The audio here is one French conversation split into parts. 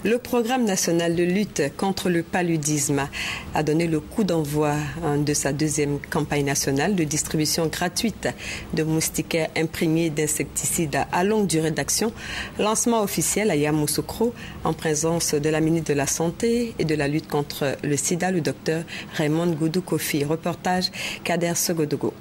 Le programme national de lutte contre le paludisme a donné le coup d'envoi de sa deuxième campagne nationale de distribution gratuite de moustiquaires imprégnés d'insecticides à longue durée d'action. Lancement officiel à Yamoussoukro en présence de la ministre de la Santé et de la lutte contre le sida, le docteur Raymond Goudou Kofi. Reportage Kader Segodogo.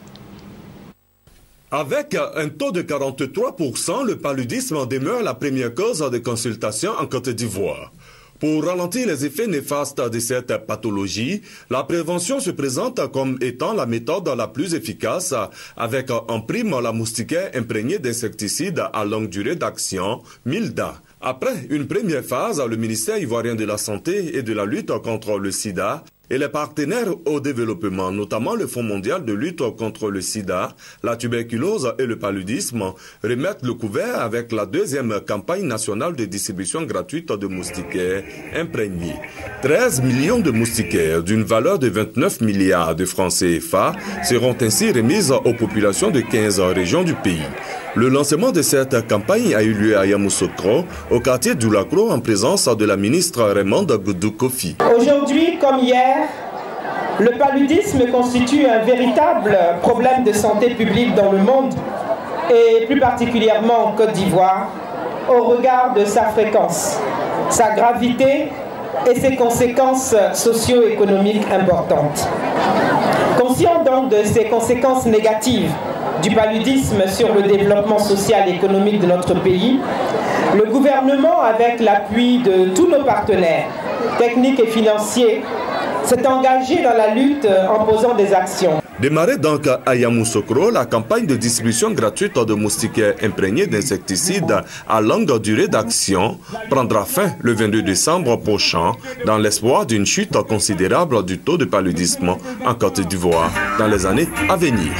Avec un taux de 43%, le paludisme demeure la première cause de consultation en Côte d'Ivoire. Pour ralentir les effets néfastes de cette pathologie, la prévention se présente comme étant la méthode la plus efficace, avec en prime la moustiquaire imprégnée d'insecticides à longue durée d'action, MILDA. Après une première phase, le ministère ivoirien de la Santé et de la lutte contre le sida et les partenaires au développement, notamment le Fonds mondial de lutte contre le sida, la tuberculose et le paludisme, remettent le couvert avec la deuxième campagne nationale de distribution gratuite de moustiquaires imprégnés. 13 millions de moustiquaires d'une valeur de 29 milliards de francs CFA seront ainsi remises aux populations de 15 régions du pays. Le lancement de cette campagne a eu lieu à Yamoussoukro, au quartier d'Oulakro, en présence de la ministre Raymond Goudou Kofi. Aujourd'hui, comme hier, le paludisme constitue un véritable problème de santé publique dans le monde et plus particulièrement en Côte d'Ivoire, au regard de sa fréquence, sa gravité et ses conséquences socio-économiques importantes. Conscient donc de ces conséquences négatives du paludisme sur le développement social et économique de notre pays, le gouvernement, avec l'appui de tous nos partenaires techniques et financiers, s'est engagé dans la lutte en posant des actions. Démarrée donc à Yamoussoukro, la campagne de distribution gratuite de moustiquaires imprégnés d'insecticides à longue durée d'action prendra fin le 22 décembre prochain dans l'espoir d'une chute considérable du taux de paludisme en Côte d'Ivoire dans les années à venir.